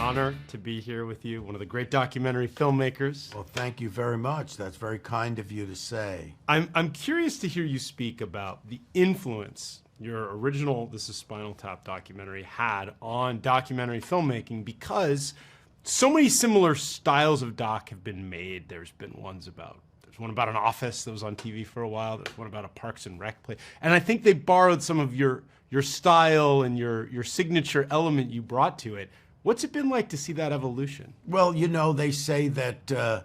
honor to be here with you, one of the great documentary filmmakers. Well, thank you very much. That's very kind of you to say. I'm curious to hear you speak about the influence your original This Is Spinal Tap documentary had on documentary filmmaking, because so many similar styles of doc have been made. There's one about an office that was on TV for a while. There's one about a Parks and Rec play. And I think they borrowed some of your style and your signature element you brought to it. What's it been like to see that evolution? Well, they say that,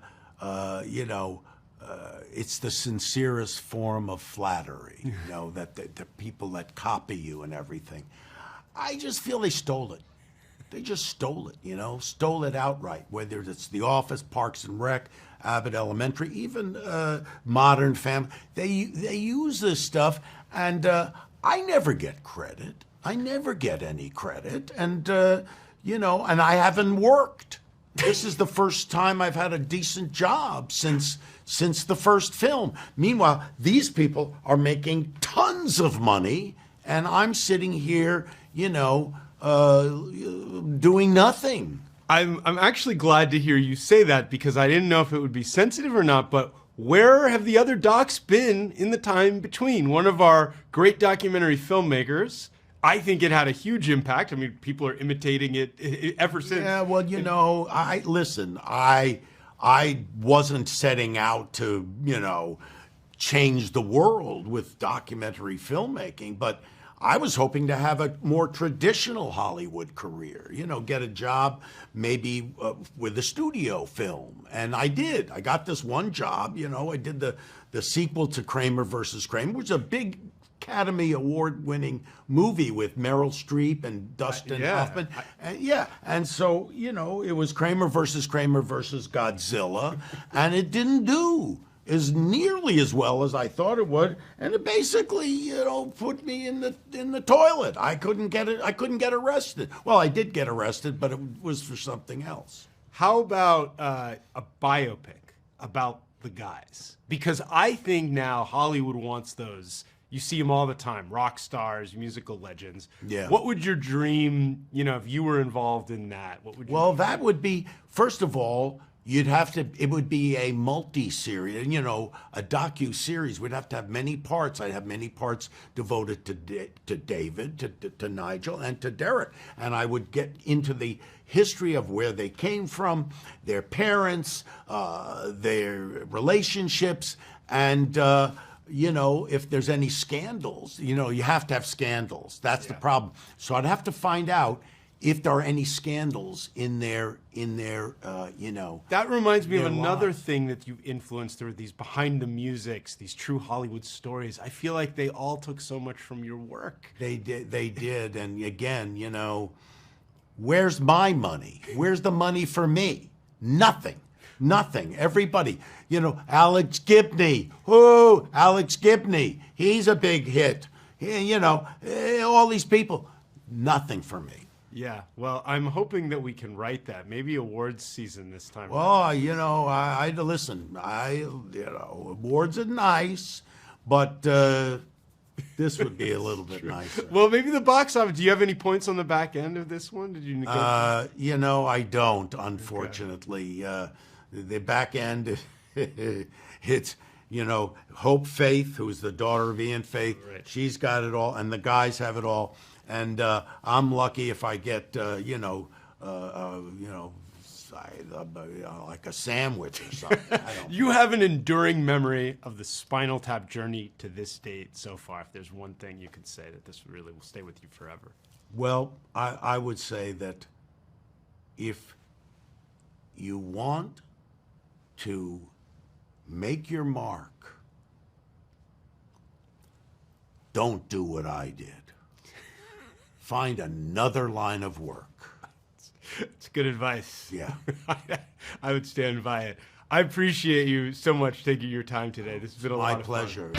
it's the sincerest form of flattery, that the people that copy you and everything. I just feel they stole it. They just stole it, stole it outright, whether it's The Office, Parks and Rec, Abbott Elementary, even Modern Family. They use this stuff, and I never get credit. I never get any credit, and, and I haven't worked. This is the first time I've had a decent job since the first film. Meanwhile, these people are making tons of money, and I'm sitting here, doing nothing. I'm actually glad to hear you say that, because I didn't know if it would be sensitive or not, but where have the other docs been in the time between? One of our great documentary filmmakers, I think it had a huge impact. I mean, people are imitating it ever since. Yeah, well, I wasn't setting out to, change the world with documentary filmmaking, but I was hoping to have a more traditional Hollywood career, get a job maybe with a studio film. And I did. I got this one job, I did the sequel to Kramer versus Kramer, which is a big Academy Award-winning movie with Meryl Streep and Dustin Hoffman. And so, it was Kramer versus Godzilla, and it didn't do as nearly as well as I thought it would, and it basically, put me in the toilet. I couldn't get arrested. Well, I did get arrested, but it was for something else. How about a biopic about the guys? Because I think now Hollywood wants those. You see them all the time, rock stars, musical legends. Yeah. What would your dream, if you were involved in that, what would you Well, that would be, first of all, it would be a multi-series, a docu-series. We'd have to have many parts. I'd have many parts devoted to David, to Nigel, and to Derek. And I would get into the history of where they came from, their parents, their relationships, and if there's any scandals, you have to have scandals. That's the problem. So I'd have to find out if there are any scandals in their That reminds me of another thing that you've influenced through these behind the musics, these true Hollywood stories. I feel like they all took so much from your work. They did. And again, where's my money? Where's the money for me? Nothing. Everybody, Alex Gibney. Who? Alex Gibney. He's a big hit. All these people. Nothing for me. Yeah, well, I'm hoping that we can write that. Maybe awards season this time. Well, listen. Awards are nice, but this would be a little bit nicer. Well, maybe the box office. Do you have any points on the back end of this one? Did you negotiate? I don't, unfortunately. Okay. The back end, it's, Hope Faith, who's the daughter of Ian Faith. Right. She's got it all, and the guys have it all. And I'm lucky if I get, like a sandwich or something. You have an enduring memory of the Spinal Tap journey to this date so far. If there's one thing you could say that this really will stay with you forever. Well, I would say that if you want to make your mark, don't do what I did. Find another line of work. It's good advice. Yeah. I would stand by it. I appreciate you so much taking your time today. This has been a lot of fun. My pleasure.